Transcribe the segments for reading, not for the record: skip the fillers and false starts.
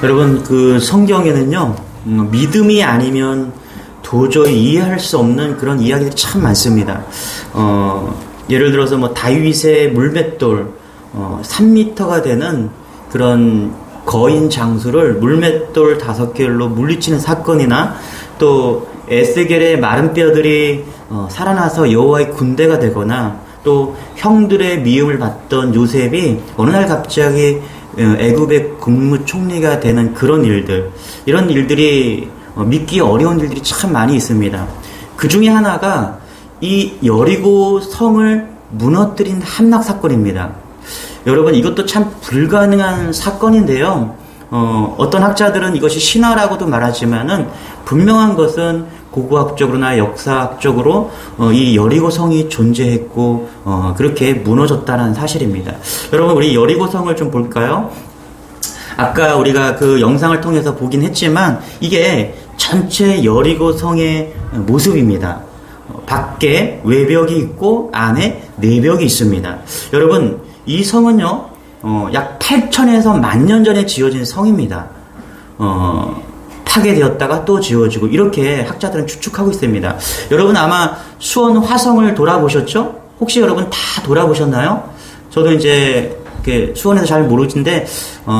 여러분, 그 성경에는요, 믿음이 아니면 도저히 이해할 수 없는 그런 이야기들이 참 많습니다. 예를 들어서 뭐 다윗의 물맷돌 3m가 되는 그런 거인 장수를 물맷돌 5개로 물리치는 사건이나, 또 에스겔의 마른 뼈들이 살아나서 여호와의 군대가 되거나, 또 형들의 미움을 받던 요셉이 어느 날 갑자기 애굽의 국무총리가 되는 그런 일들, 이런 일들이 믿기 어려운 일들이 참 많이 있습니다. 그 중에 하나가 이 여리고 성을 무너뜨린 함락 사건입니다. 여러분, 이것도 참 불가능한 사건인데요. 어떤 학자들은 이것이 신화라고도 말하지만은, 분명한 것은 고고학적으로나 역사학적으로 이 여리고 성이 존재했고 그렇게 무너졌다는 사실입니다. 여러분, 우리 여리고 성을 좀 볼까요? 아까 우리가 그 영상을 통해서 보긴 했지만 이게 전체 여리고 성의 모습입니다. 밖에 외벽이 있고 안에 내벽이 있습니다. 여러분, 이 성은요 약 8천에서 10,000년 전에 지어진 성입니다. 파괴되었다가 또 지어지고, 이렇게 학자들은 추측하고 있습니다. 여러분, 아마 수원 화성을 돌아보셨죠? 혹시 여러분 다 돌아보셨나요? 저도 이제 수원에서 잘 모르는데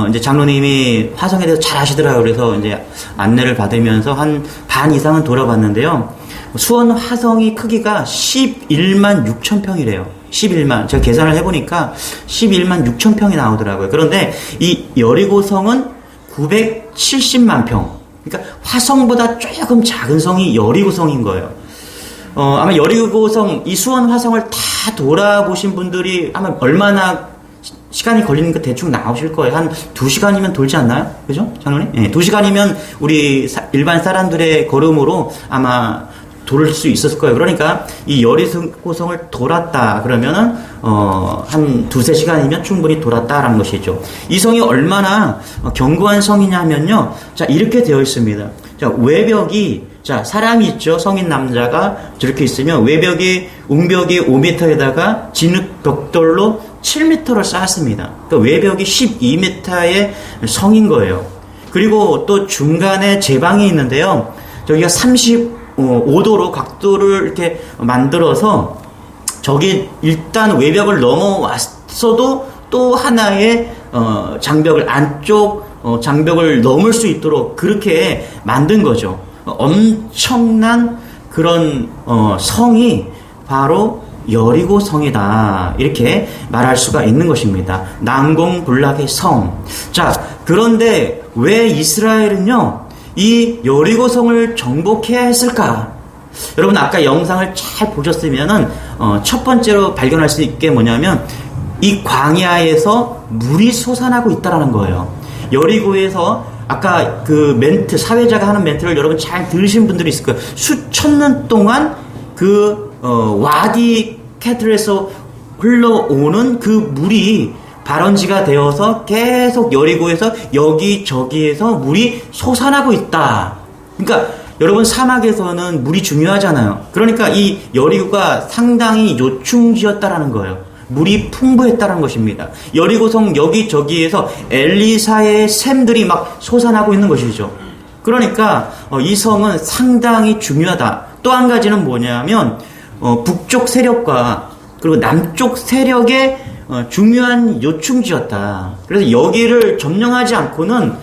이제 장로님이 화성에 대해서 잘 아시더라고요. 그래서 이제 안내를 받으면서 한 반 이상은 돌아봤는데요. 수원 화성이 크기가 116,000 평이래요. 11만. 제가 계산을 해보니까 116,000 평이 나오더라고요. 그런데 이 여리고성은 970만 평. 그러니까 화성보다 조금 작은 성이 여리고성인 거예요. 아마 여리고성, 이 수원 화성을 다 돌아보신 분들이 아마 얼마나 시간이 걸리는 거 대충 나오실 거예요. 한 2시간이면 돌지 않나요? 그죠? 장로님? 네, 2시간이면 우리 일반 사람들의 걸음으로 아마 돌을 수 있었을 거예요. 그러니까 이 여리고성을 돌았다 그러면은 한 2-3시간이면 충분히 돌았다라는 것이죠. 이 성이 얼마나 견고한 성이냐면요. 자, 이렇게 되어 있습니다. 자, 외벽이, 자, 사람이 있죠. 성인 남자가 저렇게 있으면 외벽이, 웅벽이 5m에다가 진흙 벽돌로 7m를 쌓았습니다. 그러니까 외벽이 12m의 성인 거예요. 그리고 또 중간에 제방이 있는데요. 저기가 35도로 각도를 이렇게 만들어서 저기 일단 외벽을 넘어왔어도 또 하나의 장벽을, 안쪽 장벽을 넘을 수 있도록 그렇게 만든 거죠. 엄청난 그런 성이 바로 여리고 성이다, 이렇게 말할 수가 있는 것입니다. 난공불락의 성. 자, 그런데 왜 이스라엘은요 이 여리고 성을 정복해야 했을까? 여러분, 아까 영상을 잘 보셨으면은 첫 번째로 발견할 수 있게 뭐냐면, 이 광야에서 물이 솟아나고 있다라는 거예요. 여리고에서 아까 그 멘트, 사회자가 하는 멘트를 여러분 잘 들으신 분들이 있을 거예요. 수천 년 동안 그 와디 캐들에서 흘러오는 그 물이 발원지가 되어서 계속 여리고에서 여기저기에서 물이 솟아나고 있다. 그러니까 여러분, 사막에서는 물이 중요하잖아요. 그러니까 이 여리고가 상당히 요충지였다라는 거예요. 물이 풍부했다는 것입니다. 여리고성 여기저기에서 엘리사의 샘들이 막 솟아나고 있는 것이죠. 그러니까 이 성은 상당히 중요하다. 또 한 가지는 뭐냐면 북쪽 세력과 그리고 남쪽 세력의 중요한 요충지였다. 그래서 여기를 점령하지 않고는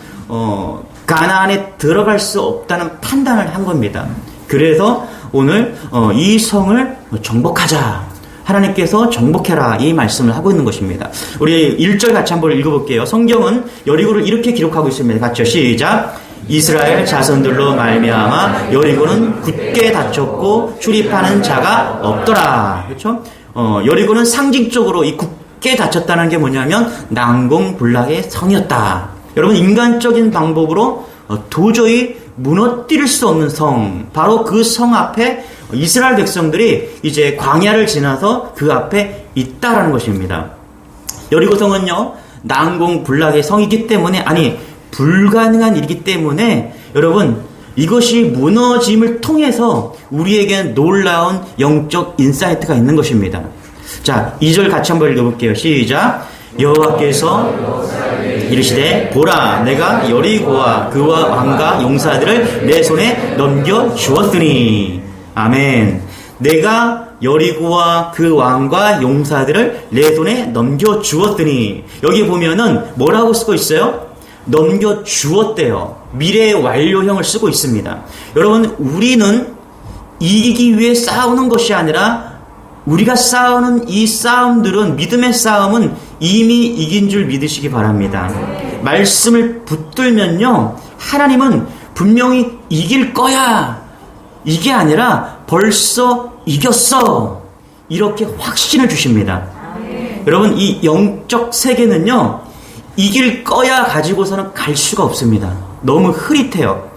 가나안에 들어갈 수 없다는 판단을 한 겁니다. 그래서 오늘 이 성을 정복하자, 하나님께서 정복해라, 이 말씀을 하고 있는 것입니다. 우리 1절 같이 한번 읽어볼게요. 성경은 여리고를 이렇게 기록하고 있습니다. 같이요, 시작. 이스라엘 자손들로 말미암아 여리고는 굳게 닫혔고 출입하는 자가 없더라. 그렇죠? 여리고는 상징적으로 이 굳게 닫혔다는 게 뭐냐면 난공불락의 성이었다. 여러분, 인간적인 방법으로 도저히 무너뜨릴 수 없는 성, 바로 그 성 앞에 이스라엘 백성들이 이제 광야를 지나서 그 앞에 있다라는 것입니다. 여리고성은요 난공불락의 성이기 때문에, 아니 불가능한 일이기 때문에 여러분, 이것이 무너짐을 통해서 우리에게는 놀라운 영적 인사이트가 있는 것입니다. 자, 2절 같이 한번 읽어볼게요. 시작. 여호와께서 이르시되 보라 내가 여리고와 그와 왕과 용사들을 내 손에 넘겨 주었으니. 아멘. 내가 여리고와 그 왕과 용사들을 내 손에 넘겨 주었으니. 여기 보면은 뭐라고 쓰고 있어요? 넘겨 주었대요. 미래의 완료형을 쓰고 있습니다. 여러분, 우리는 이기기 위해 싸우는 것이 아니라 우리가 싸우는 이 싸움들은, 믿음의 싸움은 이미 이긴 줄 믿으시기 바랍니다. 말씀을 붙들면요, 하나님은 분명히 이길 거야, 이게 아니라 벌써 이겼어, 이렇게 확신을 주십니다. 여러분, 이 영적 세계는요, 이길 거야 가지고서는 갈 수가 없습니다. 너무 흐릿해요.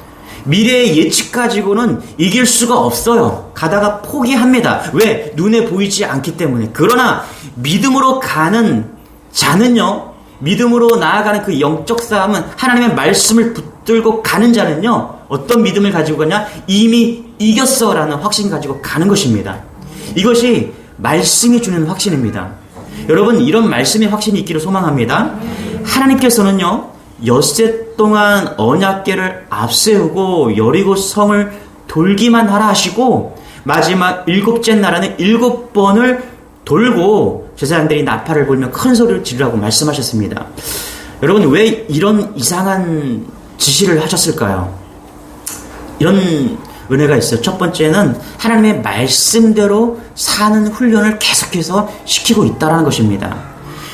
미래의 예측 가지고는 이길 수가 없어요. 가다가 포기합니다. 왜? 눈에 보이지 않기 때문에. 그러나 믿음으로 가는 자는요, 믿음으로 나아가는 그 영적 싸움은, 하나님의 말씀을 붙들고 가는 자는요, 어떤 믿음을 가지고 가냐? 이미 이겼어 라는 확신 가지고 가는 것입니다. 이것이 말씀이 주는 확신입니다. 여러분, 이런 말씀의 확신이 있기를 소망합니다. 하나님께서는요, 엿새 동안 언약궤를 앞세우고 여리고 성을 돌기만 하라 하시고, 마지막 일곱째 날에는 7번을 돌고 제사장들이 나팔을 불며 큰 소리를 지르라고 말씀하셨습니다. 여러분, 왜 이런 이상한 지시를 하셨을까요? 이런 은혜가 있어요. 첫 번째는 하나님의 말씀대로 사는 훈련을 계속해서 시키고 있다는 것입니다.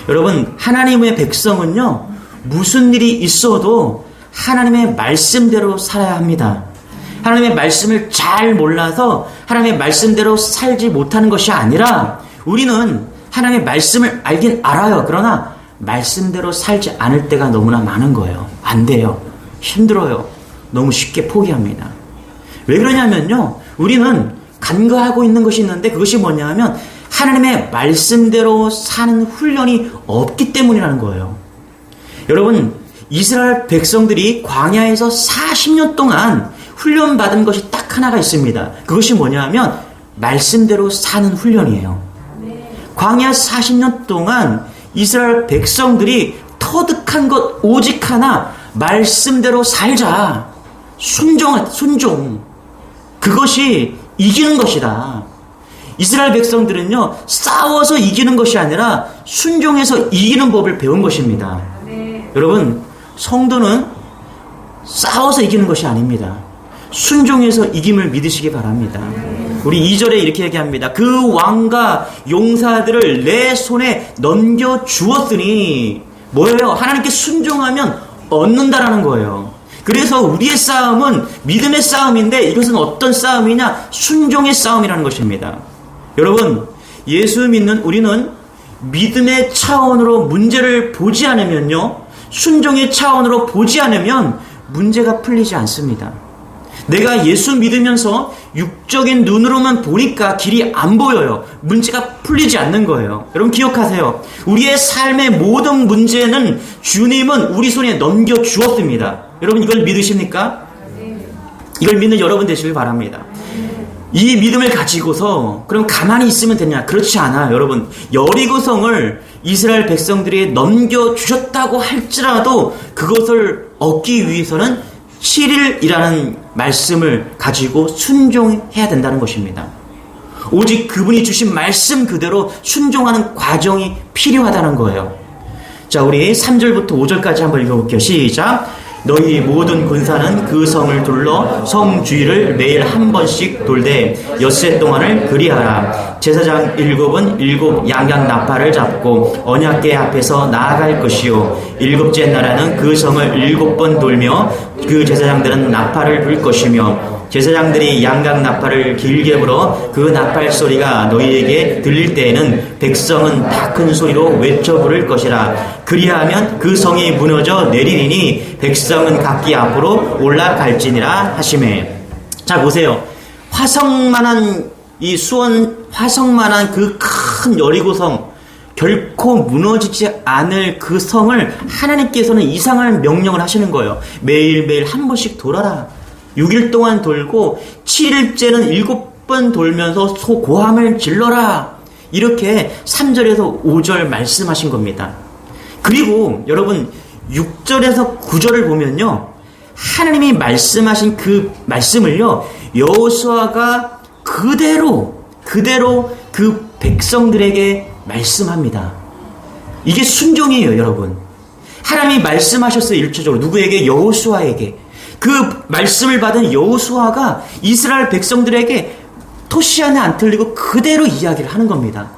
여러분, 하나님의 백성은요, 무슨 일이 있어도 하나님의 말씀대로 살아야 합니다. 하나님의 말씀을 잘 몰라서 하나님의 말씀대로 살지 못하는 것이 아니라, 우리는 하나님의 말씀을 알긴 알아요. 그러나 말씀대로 살지 않을 때가 너무나 많은 거예요. 안 돼요. 힘들어요. 너무 쉽게 포기합니다. 왜 그러냐면요, 우리는 간과하고 있는 것이 있는데, 그것이 뭐냐 하면 하나님의 말씀대로 사는 훈련이 없기 때문이라는 거예요. 여러분, 이스라엘 백성들이 광야에서 40년 동안 훈련받은 것이 딱 하나가 있습니다. 그것이 뭐냐 하면 말씀대로 사는 훈련이에요. 광야 40년 동안 이스라엘 백성들이 터득한 것 오직 하나, 말씀대로 살자. 순종. 그것이 이기는 것이다. 이스라엘 백성들은요, 싸워서 이기는 것이 아니라 순종해서 이기는 법을 배운 것입니다. 여러분, 성도는 싸워서 이기는 것이 아닙니다. 순종해서 이김을 믿으시기 바랍니다. 우리 2절에 이렇게 얘기합니다. 그 왕과 용사들을 내 손에 넘겨 주었으니. 뭐예요? 하나님께 순종하면 얻는다라는 거예요. 그래서 우리의 싸움은 믿음의 싸움인데, 이것은 어떤 싸움이냐? 순종의 싸움이라는 것입니다. 여러분, 예수 믿는 우리는 믿음의 차원으로 문제를 보지 않으면요, 순종의 차원으로 보지 않으면 문제가 풀리지 않습니다. 내가 예수 믿으면서 육적인 눈으로만 보니까 길이 안 보여요. 문제가 풀리지 않는 거예요. 여러분, 기억하세요. 우리의 삶의 모든 문제는 주님은 우리 손에 넘겨 주었습니다. 여러분, 이걸 믿으십니까? 이걸 믿는 여러분 되시길 바랍니다. 이 믿음을 가지고서 그럼 가만히 있으면 되냐? 그렇지 않아요. 여러분, 여리고성을 이스라엘 백성들이 넘겨주셨다고 할지라도 그것을 얻기 위해서는 7일이라는 말씀을 가지고 순종해야 된다는 것입니다. 오직 그분이 주신 말씀 그대로 순종하는 과정이 필요하다는 거예요. 자, 우리 3절부터 5절까지 한번 읽어볼게요. 시작. 너희 모든 군사는 그 성을 둘러 성 주위를 매일 한 번씩 돌되 엿새 동안을 그리하라. 제사장 7은 7 양양 나팔을 잡고 언약궤 앞에서 나아갈 것이요, 7째 날에는 그 성을 7번 돌며 그 제사장들은 나팔을 불 것이며, 제사장들이 양각 나팔을 길게 불어 그 나팔 소리가 너희에게 들릴 때에는 백성은 다 큰 소리로 외쳐 부를 것이라. 그리하면 그 성이 무너져 내리리니 백성은 각기 앞으로 올라갈지니라 하시매. 자, 보세요. 화성만한 이 수원 화성만한 그 큰 여리고성, 결코 무너지지 않을 그 성을 하나님께서는 이상한 명령을 하시는 거예요. 매일매일 한 번씩 돌아라. 6일 동안 돌고 7일째는 7번 돌면서 소고함을 질러라. 이렇게 3절에서 5절 말씀하신 겁니다. 그리고 여러분, 6절에서 9절을 보면요, 하나님이 말씀하신 그 말씀을요, 여호수아가 그대로 그 백성들에게 말씀합니다. 이게 순종이에요, 여러분. 하나님이 말씀하셨어요, 1초적으로. 누구에게? 여호수아에게. 그 말씀을 받은 여호수아가 이스라엘 백성들에게 토시 안에 안 틀리고 그대로 이야기를 하는 겁니다.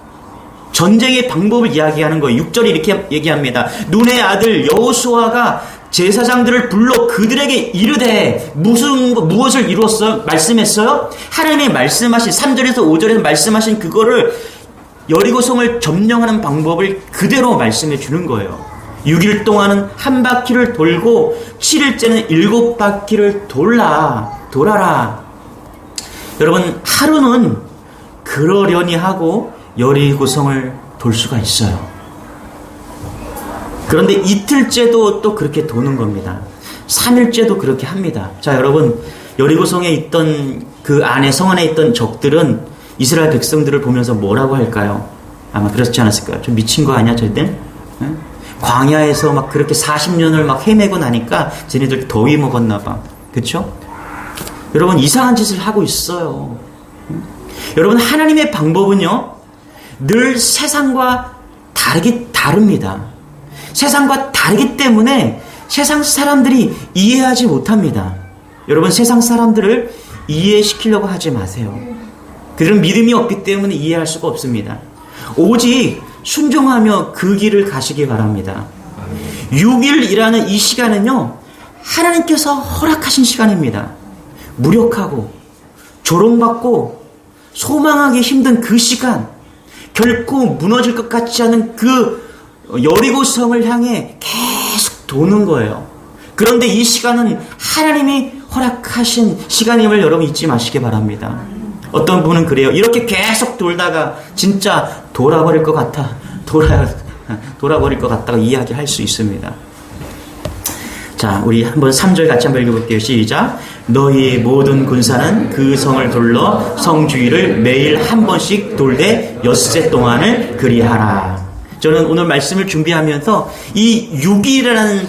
전쟁의 방법을 이야기하는 거예요. 6절이 이렇게 얘기합니다. 눈의 아들 여호수아가 제사장들을 불러 그들에게 이르되 무엇을 이루었어요? 말씀했어요? 하나님이 말씀하신 3절에서 5절에서 말씀하신 그거를 여리고성을 점령하는 방법을 그대로 말씀해 주는 거예요. 6일 동안은 한 바퀴를 돌고 7일째는 7바퀴를 돌아라. 여러분, 하루는 그러려니 하고 여리고성을 돌 수가 있어요. 그런데 이틀째도 또 그렇게 도는 겁니다. 3일째도 그렇게 합니다. 자, 여러분, 여리고성에 있던 그 안에, 성 안에 있던 적들은 이스라엘 백성들을 보면서 뭐라고 할까요? 아마 그렇지 않았을까요? 좀 미친 거 아니야, 쟤들? 광야에서 막 그렇게 40년을 막 헤매고 나니까 쟤네들 더위 먹었나 봐. 그쵸? 여러분, 이상한 짓을 하고 있어요. 여러분, 하나님의 방법은요, 늘 세상과 다릅니다. 세상과 다르기 때문에 세상 사람들이 이해하지 못합니다. 여러분, 세상 사람들을 이해시키려고 하지 마세요. 그들은 믿음이 없기 때문에 이해할 수가 없습니다. 오직 순종하며 그 길을 가시기 바랍니다. 6일이라는 이 시간은요, 하나님께서 허락하신 시간입니다. 무력하고 조롱받고 소망하기 힘든 그 시간, 결코 무너질 것 같지 않은 그 여리고성을 향해 계속 도는 거예요. 그런데 이 시간은 하나님이 허락하신 시간임을 여러분 잊지 마시기 바랍니다. 어떤 분은 그래요. 이렇게 계속 돌다가 진짜 돌아버릴 것 같아. 돌아버릴 것 같다고 이야기할 수 있습니다. 자, 우리 한번 3절 같이 한번 읽어볼게요. 시작. 너희 모든 군사는 그 성을 둘러 성 주위를 매일 한 번씩 돌되 엿새 동안을 그리하라. 저는 오늘 말씀을 준비하면서 이 6일이라는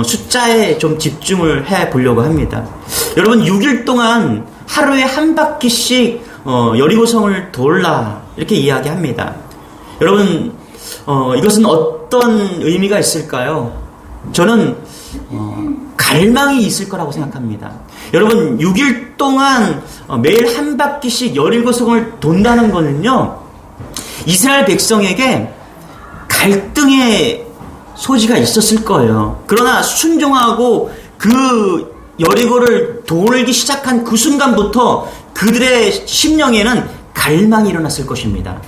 숫자에 좀 집중을 해보려고 합니다. 여러분, 6일 동안 하루에 한 바퀴씩 여리고성을 돌라 이렇게 이야기합니다. 여러분, 이것은 어떤 의미가 있을까요? 저는 갈망이 있을 거라고 생각합니다. 여러분, 6일 동안 매일 한 바퀴씩 여리고성을 돈다는 거는요, 이스라엘 백성에게 갈등의 소지가 있었을 거예요. 그러나 순종하고 그 여리고를 돌기 시작한 그 순간부터 그들의 심령에는 갈망이 일어났을 것입니다.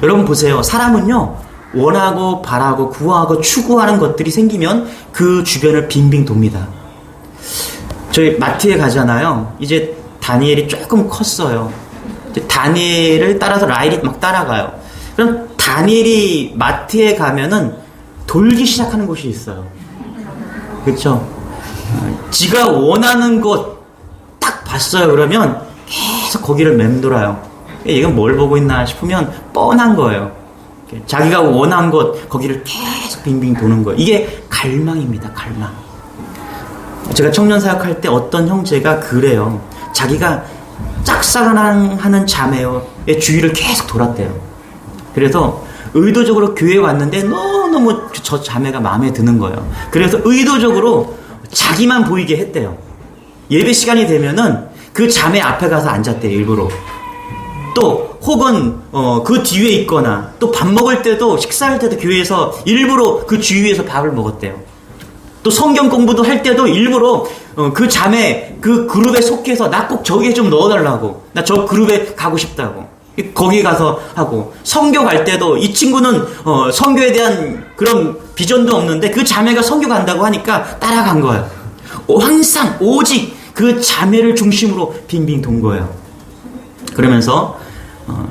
여러분 보세요. 사람은요, 원하고 바라고 구하고 추구하는 것들이 생기면 그 주변을 빙빙 돕니다. 저희 마트에 가잖아요. 이제 다니엘이 조금 컸어요. 다니엘을 따라서 라일이 막 따라가요. 그럼 다니엘이 마트에 가면은 돌기 시작하는 곳이 있어요. 그렇죠? 지가 원하는 곳 딱 봤어요. 그러면 계속 거기를 맴돌아요. 이건 뭘 보고 있나 싶으면 뻔한 거예요. 자기가 원한 곳 거기를 계속 빙빙 도는 거예요. 이게 갈망입니다. 갈망. 제가 청년 사역할 때 어떤 형제가 그래요. 자기가 짝사랑하는 자매의 주위를 계속 돌았대요. 그래서 의도적으로 교회에 왔는데 너무 저 자매가 마음에 드는 거예요. 그래서 의도적으로 자기만 보이게 했대요. 예배 시간이 되면은 그 자매 앞에 가서 앉았대요. 일부러. 또 혹은 그 뒤에 있거나 또 밥 먹을 때도, 식사할 때도 교회에서 일부러 그 주위에서 밥을 먹었대요. 또 성경 공부도 할 때도 일부러 그 자매 그 그룹에 속해서 나 꼭 저기에 좀 넣어달라고, 나 저 그룹에 가고 싶다고 거기 가서 하고, 성교 갈 때도 이 친구는 성교에 대한 그런 비전도 없는데 그 자매가 성교 간다고 하니까 따라간 거예요. 항상 오직 그 자매를 중심으로 빙빙 돈 거예요. 그러면서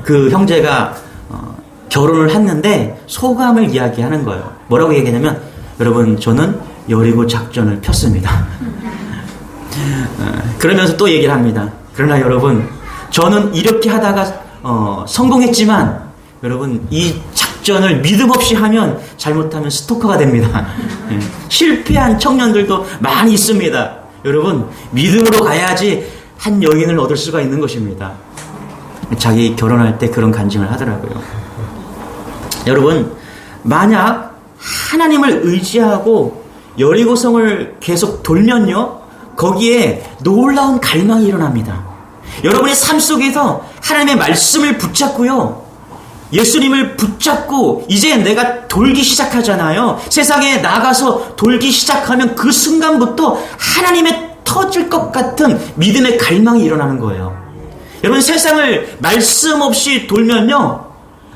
그 형제가 결혼을 했는데 소감을 이야기하는 거예요. 뭐라고 얘기하냐면, 여러분, 저는 여리고 작전을 폈습니다. 그러면서 또 얘기를 합니다. 그러나 여러분, 저는 이렇게 하다가 성공했지만 여러분, 이 작전을 믿음 없이 하면 잘못하면 스토커가 됩니다. 실패한 청년들도 많이 있습니다. 여러분, 믿음으로 가야지 한 여인을 얻을 수가 있는 것입니다. 자기 결혼할 때 그런 간증을 하더라고요. 여러분, 만약 하나님을 의지하고 여리고성을 계속 돌면요, 거기에 놀라운 갈망이 일어납니다. 여러분의 삶 속에서 하나님의 말씀을 붙잡고요, 예수님을 붙잡고 이제 내가 돌기 시작하잖아요. 세상에 나가서 돌기 시작하면 그 순간부터 하나님의 터질 것 같은 믿음의 갈망이 일어나는 거예요. 여러분, 세상을 말씀 없이 돌면요,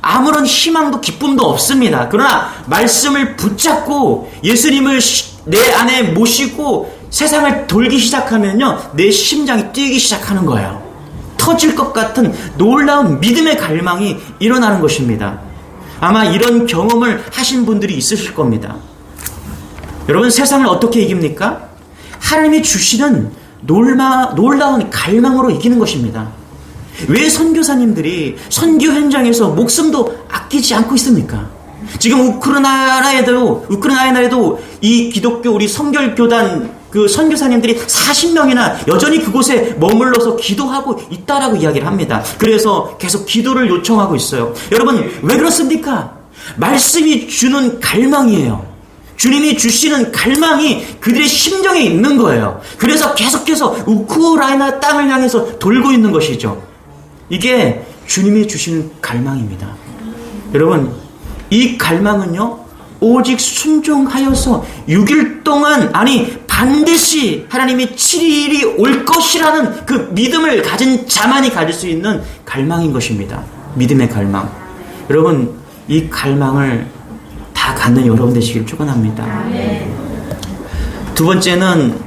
아무런 희망도 기쁨도 없습니다. 그러나 말씀을 붙잡고 예수님을 내 안에 모시고 세상을 돌기 시작하면요, 내 심장이 뛰기 시작하는 거예요. 터질 것 같은 놀라운 믿음의 갈망이 일어나는 것입니다. 아마 이런 경험을 하신 분들이 있으실 겁니다. 여러분, 세상을 어떻게 이깁니까? 하나님이 주시는 놀라운 갈망으로 이기는 것입니다. 왜 선교사님들이 선교 현장에서 목숨도 아끼지 않고 있습니까? 지금 우크라이나에도 이 기독교 우리 성결교단 그 선교사님들이 40명이나 여전히 그곳에 머물러서 기도하고 있다라고 이야기를 합니다. 그래서 계속 기도를 요청하고 있어요. 여러분, 왜 그렇습니까? 말씀이 주는 갈망이에요. 주님이 주시는 갈망이 그들의 심정에 있는 거예요. 그래서 계속해서 우크라이나 땅을 향해서 돌고 있는 것이죠. 이게 주님이 주시는 갈망입니다. 여러분, 이 갈망은요, 오직 순종하여서 6일 동안, 아니 반드시 하나님이 7일이 올 것이라는 그 믿음을 가진 자만이 가질 수 있는 갈망인 것입니다. 믿음의 갈망. 여러분, 이 갈망을 다 갖는 여러분 되시길 축원합니다. 두 번째는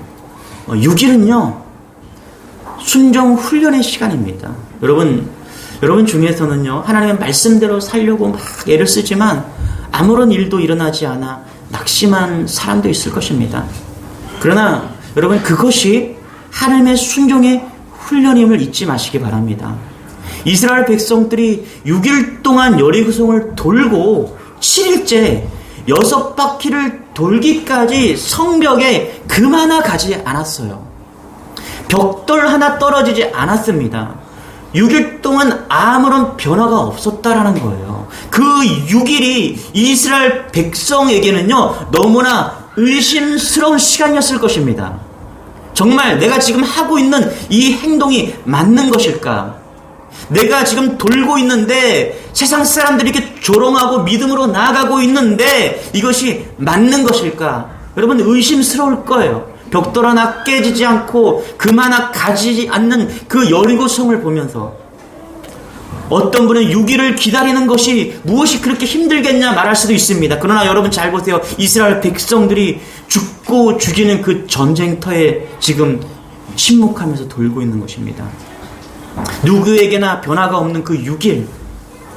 6일은요, 순종 훈련의 시간입니다. 여러분 중에서는요, 하나님의 말씀대로 살려고 막 애를 쓰지만 아무런 일도 일어나지 않아 낙심한 사람도 있을 것입니다. 그러나 여러분, 그것이 하나님의 순종의 훈련임을 잊지 마시기 바랍니다. 이스라엘 백성들이 6일 동안 여리고성을 돌고 7일째 6바퀴를 돌기까지 성벽에 금 하나 가지 않았어요. 벽돌 하나 떨어지지 않았습니다. 6일 동안 아무런 변화가 없었다라는 거예요. 그 6일이 이스라엘 백성에게는요, 너무나 의심스러운 시간이었을 것입니다. 정말 내가 지금 하고 있는 이 행동이 맞는 것일까? 내가 지금 돌고 있는데 세상 사람들이 이렇게 조롱하고 믿음으로 나아가고 있는데 이것이 맞는 것일까? 여러분, 의심스러울 거예요. 벽돌 하나 깨지지 않고 금 하나 가지지 않는 그 여리고성을 보면서 어떤 분은 6일을 기다리는 것이 무엇이 그렇게 힘들겠냐 말할 수도 있습니다. 그러나 여러분 잘 보세요. 이스라엘 백성들이 죽고 죽이는 그 전쟁터에 지금 침묵하면서 돌고 있는 것입니다. 누구에게나 변화가 없는 그 6일,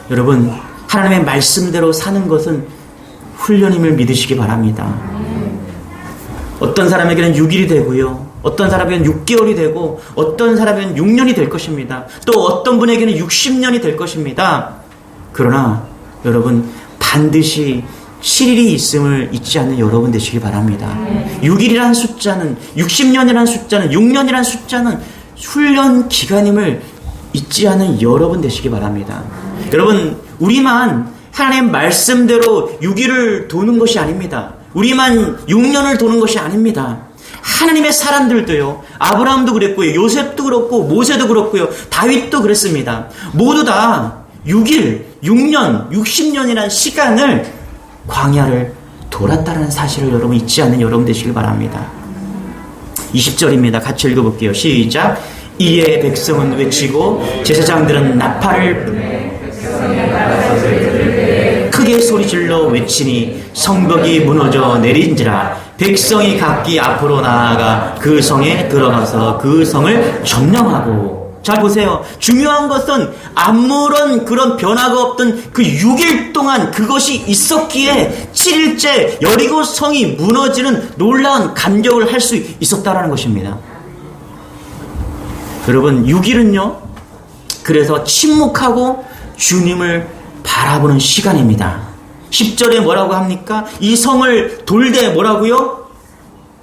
여러분, 하나님의 말씀대로 사는 것은 훈련임을 믿으시기 바랍니다. 어떤 사람에게는 6일이 되고요, 어떤 사람에게는 6개월이 되고, 어떤 사람에게는 6년이 될 것입니다. 또 어떤 분에게는 60년이 될 것입니다. 그러나 여러분, 반드시 7일이 있음을 잊지 않는 여러분 되시기 바랍니다. 6일이라는 숫자는, 60년이라는 숫자는, 6년이라는 숫자는 훈련 기간임을 잊지 않는 여러분 되시기 바랍니다. 여러분, 우리만 하나님의 말씀대로 6일을 도는 것이 아닙니다. 우리만 6년을 도는 것이 아닙니다. 하나님의 사람들도요, 아브라함도 그랬고요, 요셉도 그렇고, 모세도 그렇고요, 다윗도 그랬습니다. 모두 다 6일, 6년, 60년이라는 시간을 광야를 돌았다는 사실을 여러분 잊지 않는 여러분 되시길 바랍니다. 20절입니다. 같이 읽어볼게요. 시작. 이에 백성은 외치고 제사장들은 나팔을 크게 소리질러 외치니 성벽이 무너져 내린지라. 백성이 각기 앞으로 나아가 그 성에 들어가서 그 성을 점령하고. 잘 보세요. 중요한 것은 아무런 그런 변화가 없던 그 6일 동안 그것이 있었기에 7일째 여리고 성이 무너지는 놀라운 감격을 할 수 있었다라는 것입니다. 여러분, 6일은요, 그래서 침묵하고 주님을 바라보는 시간입니다. 10절에 뭐라고 합니까? 이 성을 돌되 뭐라고요?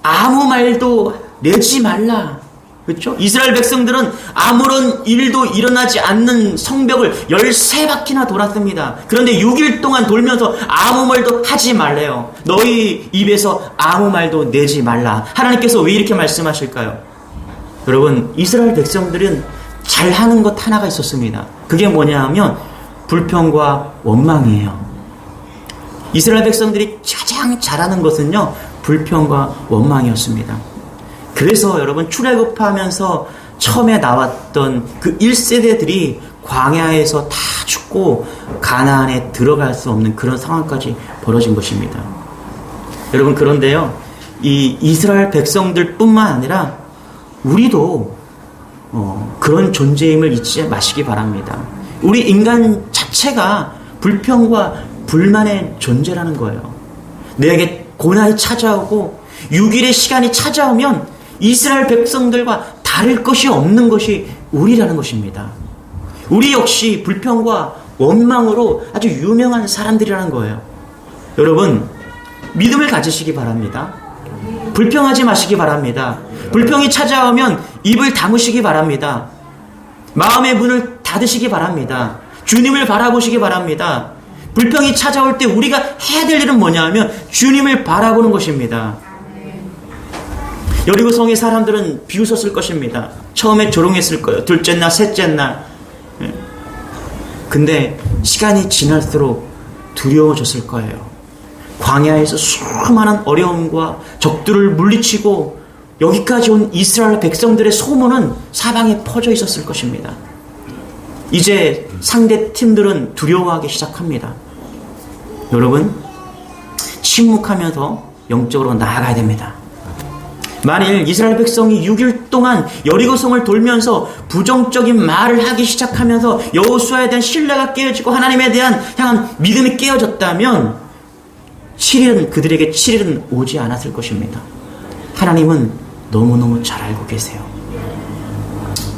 아무 말도 내지 말라. 그렇죠? 이스라엘 백성들은 아무런 일도 일어나지 않는 성벽을 13바퀴나 돌았습니다. 그런데 6일 동안 돌면서 아무 말도 하지 말래요. 너희 입에서 아무 말도 내지 말라. 하나님께서 왜 이렇게 말씀하실까요? 여러분, 이스라엘 백성들은 잘하는 것 하나가 있었습니다. 그게 뭐냐 하면 불평과 원망이에요. 이스라엘 백성들이 가장 잘하는 것은요, 불평과 원망이었습니다. 그래서 여러분, 출애굽하면서 처음에 나왔던 그 1세대들이 광야에서 다 죽고 가나안에 들어갈 수 없는 그런 상황까지 벌어진 것입니다. 여러분, 그런데요, 이 이스라엘 백성들뿐만 아니라 우리도 그런 존재임을 잊지 마시기 바랍니다. 우리 인간 자체가 불평과 불만의 존재라는 거예요. 내게 고난이 찾아오고 6일의 시간이 찾아오면 이스라엘 백성들과 다를 것이 없는 것이 우리라는 것입니다. 우리 역시 불평과 원망으로 아주 유명한 사람들이라는 거예요. 여러분, 믿음을 가지시기 바랍니다. 불평하지 마시기 바랍니다. 불평이 찾아오면 입을 다무시기 바랍니다. 마음의 문을 닫으시기 바랍니다. 주님을 바라보시기 바랍니다. 불평이 찾아올 때 우리가 해야 될 일은 뭐냐 하면 주님을 바라보는 것입니다. 여리고성의 사람들은 비웃었을 것입니다. 처음에 조롱했을 거예요. 둘째 날, 셋째 날. 근데 시간이 지날수록 두려워졌을 거예요. 광야에서 수많은 어려움과 적들을 물리치고 여기까지 온 이스라엘 백성들의 소문은 사방에 퍼져 있었을 것입니다. 이제 상대 팀들은 두려워하기 시작합니다. 여러분, 침묵하면서 영적으로 나아가야 됩니다. 만일 이스라엘 백성이 6일 동안 여리고성을 돌면서 부정적인 말을 하기 시작하면서 여호수아에 대한 신뢰가 깨어지고 하나님에 대한 향한 믿음이 깨어졌다면 7일은 그들에게 7일은 오지 않았을 것입니다. 하나님은 너무너무 잘 알고 계세요.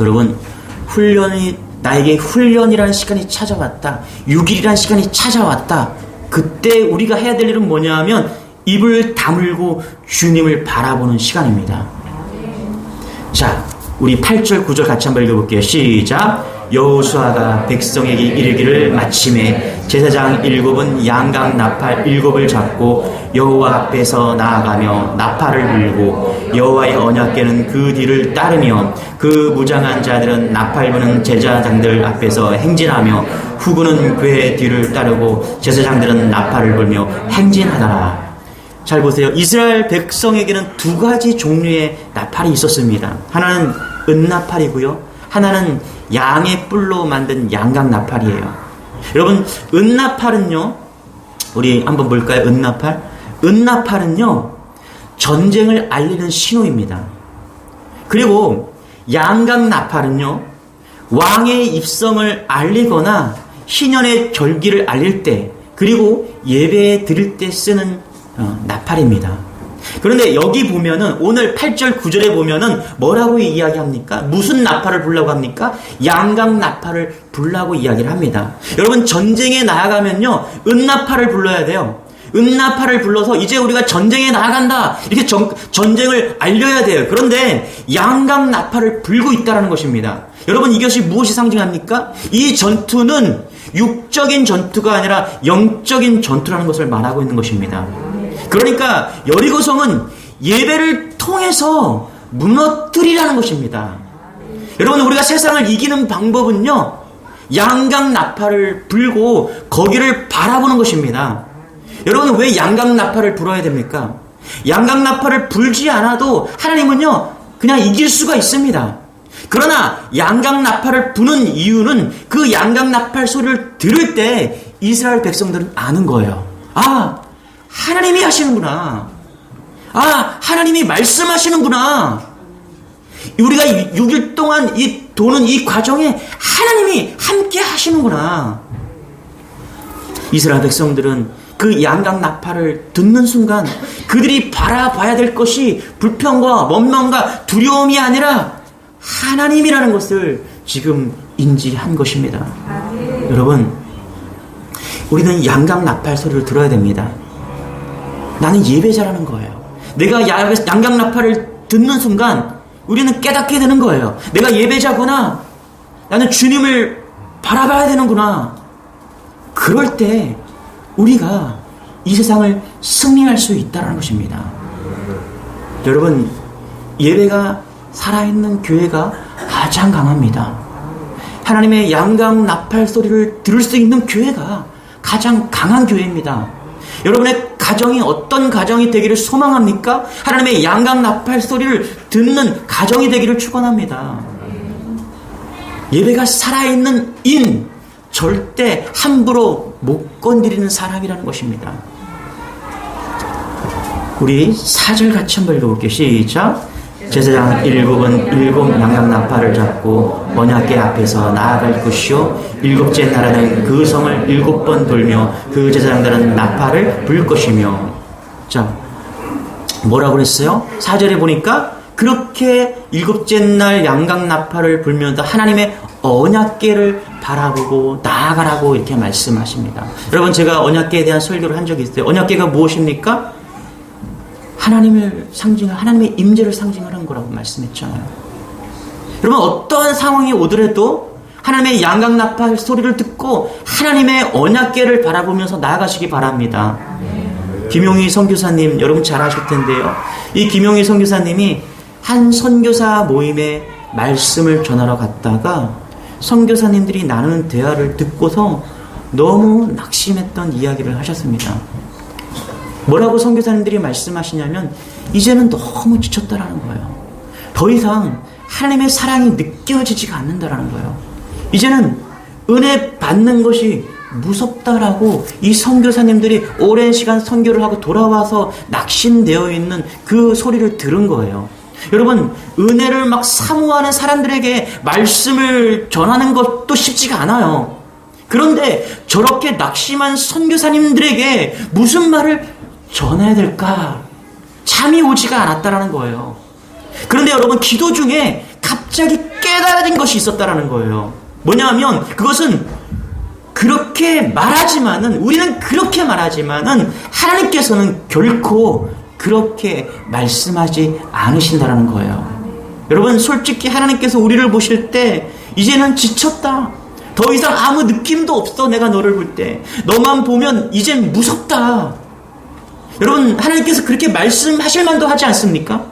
여러분, 나에게 훈련이라는 시간이 찾아왔다. 6일이라는 시간이 찾아왔다. 그때 우리가 해야 될 일은 뭐냐 하면 입을 다물고 주님을 바라보는 시간입니다. 자, 우리 8절 9절 같이 한번 읽어볼게요. 시작. 여호수아가 백성에게 이르기를 마침에 제사장 7은 양각 나팔 7을 잡고 여호와 앞에서 나아가며 나팔을 불고 여호와의 언약궤는 그 뒤를 따르며 그 무장한 자들은 나팔 부는 제사장들 앞에서 행진하며 후군은 그의 뒤를 따르고 제사장들은 나팔을 불며 행진하더라. 잘 보세요. 이스라엘 백성에게는 두 가지 종류의 나팔이 있었습니다. 하나는 은나팔이고요. 하나는 양의 뿔로 만든 양각 나팔이에요. 여러분, 은나팔은요, 우리 한번 볼까요? 은나팔은요, 전쟁을 알리는 신호입니다. 그리고 양각 나팔은요, 왕의 입성을 알리거나 희년의 절기를 알릴 때, 그리고 예배 드릴 때 쓰는 나팔입니다. 그런데 여기 보면은 오늘 8절 9절에 보면은 뭐라고 이야기합니까? 무슨 나팔을 불라고 합니까? 양각 나팔을 불라고 이야기를 합니다. 여러분, 전쟁에 나아가면요, 은나팔을 불러야 돼요. 은나팔을 불러서 이제 우리가 전쟁에 나아간다, 이렇게 전쟁을 알려야 돼요. 그런데 양각 나팔을 불고 있다는 것입니다. 여러분, 이것이 무엇이 상징합니까? 이 전투는 육적인 전투가 아니라 영적인 전투라는 것을 말하고 있는 것입니다. 그러니까 여리고성은 예배를 통해서 무너뜨리라는 것입니다. 여러분, 우리가 세상을 이기는 방법은요, 양각 나팔을 불고 거기를 바라보는 것입니다. 여러분, 왜 양각 나팔을 불어야 됩니까? 양각 나팔을 불지 않아도 하나님은요, 그냥 이길 수가 있습니다. 그러나 양각 나팔을 부는 이유는 그 양각 나팔 소리를 들을 때 이스라엘 백성들은 아는 거예요. 아, 하나님이 하시는구나. 아, 하나님이 말씀하시는구나. 우리가 6일 동안 도는 이 과정에 하나님이 함께 하시는구나. 이스라엘 백성들은 그 양각 나팔을 듣는 순간 그들이 바라봐야 될 것이 불평과 원망과 두려움이 아니라 하나님이라는 것을 지금 인지한 것입니다. 여러분, 우리는 양각 나팔 소리를 들어야 됩니다. 나는 예배자라는 거예요. 내가 양각 나팔을 듣는 순간 우리는 깨닫게 되는 거예요. 내가 예배자구나. 나는 주님을 바라봐야 되는구나. 그럴 때 우리가 이 세상을 승리할 수 있다는 것입니다. 여러분, 예배가 살아있는 교회가 가장 강합니다. 하나님의 양각 나팔 소리를 들을 수 있는 교회가 가장 강한 교회입니다. 여러분의 가정이 어떤 가정이 되기를 소망합니까? 하나님의 양각 나팔 소리를 듣는 가정이 되기를 축원합니다. 예배가 살아있는 인, 절대 함부로 못 건드리는 사람이라는 것입니다. 우리 4절 같이 한번 읽어볼게요. 시작. 제사장 일곱은 일곱 양각 나팔을 잡고 언약궤 앞에서 나아갈 것이요 일곱째 날에는 그 성을 7번 돌며 그 제사장들은 나팔을 불 것이며. 자, 뭐라고 그랬어요? 4절에 보니까 그렇게 7째 날 양각 나팔을 불면서 하나님의 언약궤를 바라보고 나아가라고 이렇게 말씀하십니다. 여러분, 제가 언약궤에 대한 설교를 한 적이 있어요. 언약궤가 무엇입니까? 하나님을 상징하는, 하나님의 임재를 상징하는 거라고 말씀했잖아요. 여러분, 어떠한 상황이 오더라도 하나님의 양각 나팔 소리를 듣고 하나님의 언약궤를 바라보면서 나아가시기 바랍니다. 김용희 선교사님, 여러분 잘 아실 텐데요. 이 김용희 선교사님이 한 선교사 모임에 말씀을 전하러 갔다가 선교사님들이 나누는 대화를 듣고서 너무 낙심했던 이야기를 하셨습니다. 뭐라고 선교사님들이 말씀하시냐면 이제는 너무 지쳤다라는 거예요. 더 이상 하나님의 사랑이 느껴지지가 않는다라는 거예요. 이제는 은혜 받는 것이 무섭다라고 이 선교사님들이 오랜 시간 선교를 하고 돌아와서 낙심되어 있는 그 소리를 들은 거예요. 여러분, 은혜를 막 사모하는 사람들에게 말씀을 전하는 것도 쉽지가 않아요. 그런데 저렇게 낙심한 선교사님들에게 무슨 말을 전해야 될까? 잠이 오지가 않았다라는 거예요. 그런데 여러분, 기도 중에 갑자기 깨달아진 것이 있었다라는 거예요. 뭐냐면 그것은 그렇게 말하지만은, 우리는 그렇게 말하지만은 하나님께서는 결코 그렇게 말씀하지 않으신다라는 거예요. 여러분, 솔직히 하나님께서 우리를 보실 때 이제는 지쳤다. 더 이상 아무 느낌도 없어. 내가 너를 볼 때 너만 보면 이젠 무섭다. 여러분, 하나님께서 그렇게 말씀하실 만도 하지 않습니까?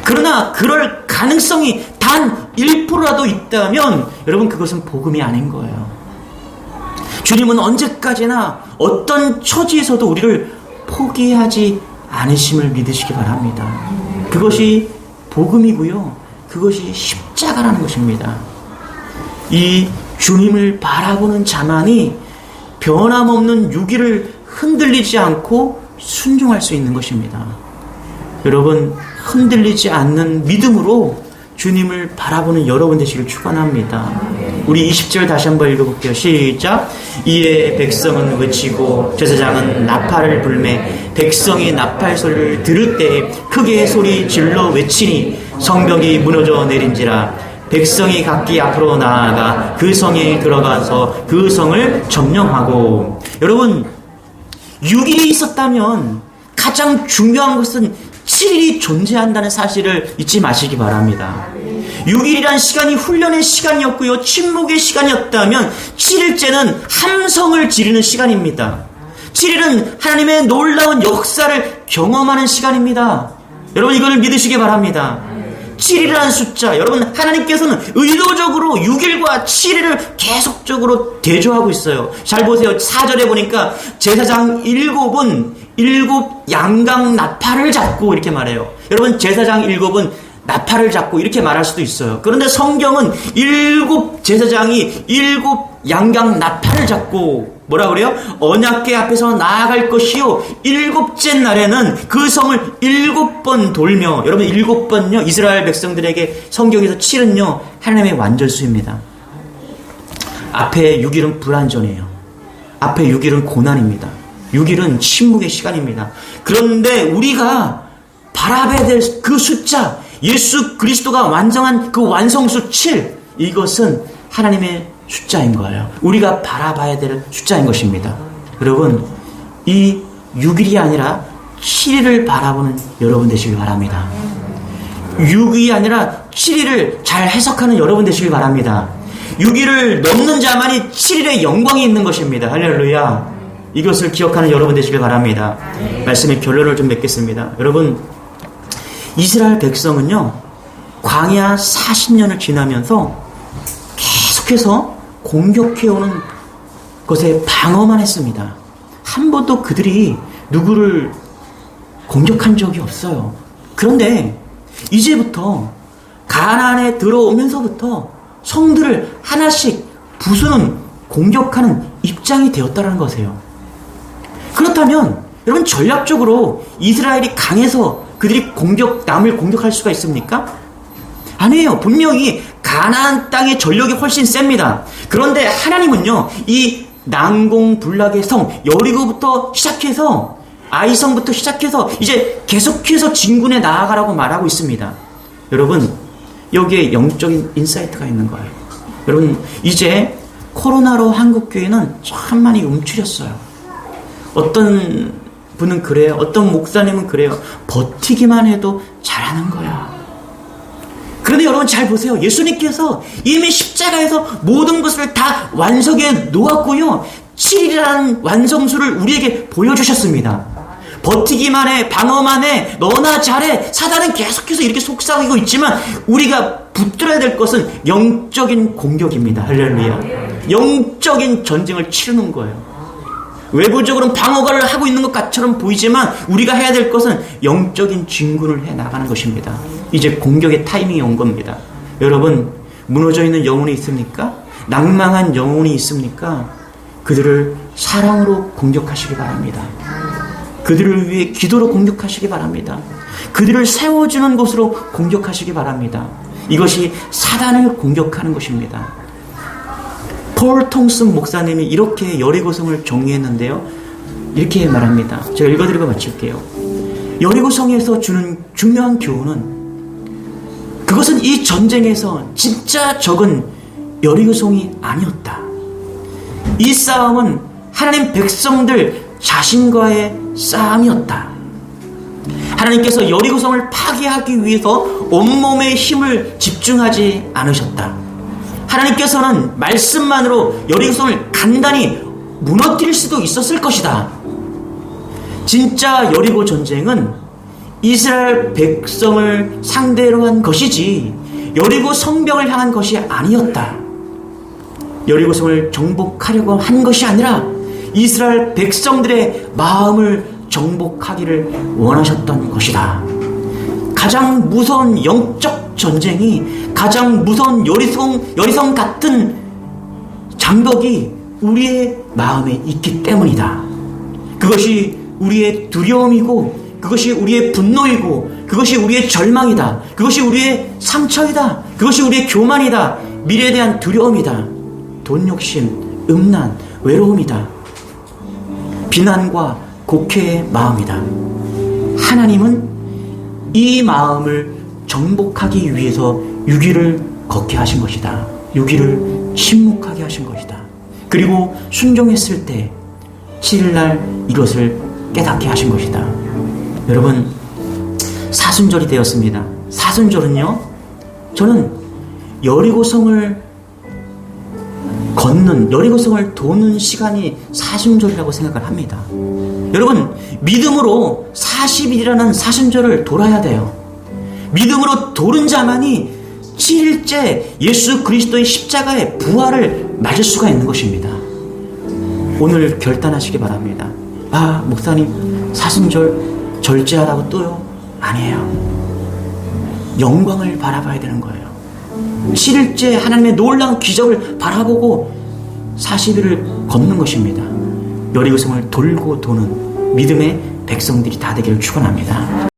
그러나 그럴 가능성이 단 1%라도 있다면 여러분, 그것은 복음이 아닌 거예요. 주님은 언제까지나 어떤 처지에서도 우리를 포기하지 않으심을 믿으시기 바랍니다. 그것이 복음이고요, 그것이 십자가라는 것입니다. 이 주님을 바라보는 자만이 변함없는 유기를 흔들리지 않고 순종할 수 있는 것입니다. 여러분, 흔들리지 않는 믿음으로 주님을 바라보는 여러분 되시길 축원합니다. 우리 20절 다시 한번 읽어볼게요. 시작. 이에 백성은 외치고 제사장은 나팔을 불매 백성이 나팔 소리를 들을 때에 크게 소리 질러 외치니 성벽이 무너져 내린지라. 백성이 각기 앞으로 나아가 그 성에 들어가서 그 성을 점령하고. 여러분, 6일이 있었다면 가장 중요한 것은 7일이 존재한다는 사실을 잊지 마시기 바랍니다. 6일이란 시간이 훈련의 시간이었고요, 침묵의 시간이었다면 7일째는 함성을 지르는 시간입니다. 7일은 하나님의 놀라운 역사를 경험하는 시간입니다. 여러분, 이걸 믿으시기 바랍니다. 7일이라는 숫자, 여러분, 하나님께서는 의도적으로 6일과 7일을 계속적으로 대조하고 있어요. 잘 보세요. 4절에 보니까 제사장 7은 7 양각 나팔을 잡고 이렇게 말해요. 여러분, 제사장 7은 나팔을 잡고 이렇게 말할 수도 있어요. 그런데 성경은 7 제사장이 7 양각 나팔을 잡고 뭐라 그래요? 언약궤 앞에서 나아갈 것이요 7째 날에는 그 성을 7번 돌며. 여러분, 7번요 이스라엘 백성들에게 성경에서 7은요 하나님의 완전수입니다. 앞에 6일은 불완전해요. 앞에 6일은 고난입니다. 6일은 침묵의 시간입니다. 그런데 우리가 바라봐야 될 그 숫자, 예수 그리스도가 완성한 그 완성수 7, 이것은 하나님의 숫자인 거예요. 우리가 바라봐야 될 숫자인 것입니다. 여러분, 이 6일이 아니라 7일을 바라보는 여러분 되시길 바랍니다. 6일이 아니라 7일을 잘 해석하는 여러분 되시길 바랍니다. 6일을 넘는 자만이 7일의 영광이 있는 것입니다. 할렐루야. 이것을 기억하는 여러분 되시길 바랍니다. 말씀의 결론을 좀 맺겠습니다. 여러분, 이스라엘 백성은요, 광야 40년을 지나면서 계속해서 공격해오는 것에 방어만 했습니다. 한 번도 그들이 누구를 공격한 적이 없어요. 그런데 이제부터 가나안에 들어오면서부터 성들을 하나씩 부수는 공격하는 입장이 되었다는 것이에요. 그렇다면 여러분, 전략적으로 이스라엘이 강해서 그들이 남을 공격할 수가 있습니까? 아니에요. 분명히 가나안 땅의 전력이 훨씬 셉니다. 그런데 하나님은요, 이 난공불락의 성 여리고부터 시작해서 아이성부터 시작해서 이제 계속해서 진군에 나아가라고 말하고 있습니다. 여러분, 여기에 영적인 인사이트가 있는 거예요. 여러분, 이제 코로나로 한국교회는 참 많이 움츠렸어요. 어떤 분은 그래요. 어떤 목사님은 그래요. 버티기만 해도 잘하는 거야. 그런데 여러분 잘 보세요. 예수님께서 이미 십자가에서 모든 것을 다 완성해 놓았고요. 7일이라는 완성수를 우리에게 보여주셨습니다. 버티기만 해, 방어만 해, 너나 잘해. 사단은 계속해서 이렇게 속삭이고 있지만 우리가 붙들어야 될 것은 영적인 공격입니다. 할렐루야. 영적인 전쟁을 치르는 거예요. 외부적으로는 방어를 하고 있는 것처럼 보이지만 우리가 해야 될 것은 영적인 진군을 해 나가는 것입니다. 이제 공격의 타이밍이 온 겁니다. 여러분, 무너져 있는 영혼이 있습니까? 낭망한 영혼이 있습니까? 그들을 사랑으로 공격하시기 바랍니다. 그들을 위해 기도로 공격하시기 바랍니다. 그들을 세워주는 것으로 공격하시기 바랍니다. 이것이 사단을 공격하는 것입니다. 폴 톰슨 목사님이 이렇게 여리고성을 정리했는데요. 이렇게 말합니다. 제가 읽어드리고 마칠게요. 여리고성에서 주는 중요한 교훈은, 그것은 이 전쟁에서 진짜 적은 여리고성이 아니었다. 이 싸움은 하나님 백성들 자신과의 싸움이었다. 하나님께서 여리고성을 파괴하기 위해서 온몸의 힘을 집중하지 않으셨다. 하나님께서는 말씀만으로 여리고성을 간단히 무너뜨릴 수도 있었을 것이다. 진짜 여리고 전쟁은 이스라엘 백성을 상대로 한 것이지 여리고 성벽을 향한 것이 아니었다. 여리고성을 정복하려고 한 것이 아니라 이스라엘 백성들의 마음을 정복하기를 원하셨던 것이다. 가장 무서운 영적 전쟁이, 가장 무서운 여리성 같은 장벽이 우리의 마음에 있기 때문이다. 그것이 우리의 두려움이고, 그것이 우리의 분노이고, 그것이 우리의 절망이다. 그것이 우리의 상처이다. 그것이 우리의 교만이다. 미래에 대한 두려움이다. 돈 욕심, 음란, 외로움이다. 비난과 곡해의 마음이다. 하나님은 이 마음을 정복하기 위해서 6일을 걷게 하신 것이다. 6일을 침묵하게 하신 것이다. 그리고 순종했을 때 7일날 이것을 깨닫게 하신 것이다. 여러분, 사순절이 되었습니다. 사순절은요, 저는 여리고성을 도는 시간이 사순절이라고 생각을 합니다. 여러분, 믿음으로 40일이라는 사순절을 돌아야 돼요. 믿음으로 도는 자만이 7일째 예수 그리스도의 십자가의 부활을 맞을 수가 있는 것입니다. 오늘 결단하시기 바랍니다. 아, 목사님, 사순절 절제하라고 또요? 아니에요. 영광을 바라봐야 되는 거예요. 7일째 하나님의 놀라운 기적을 바라보고 40일을 걷는 것입니다. 여리고성을 돌고 도는 믿음의 백성들이 다 되기를 축원합니다.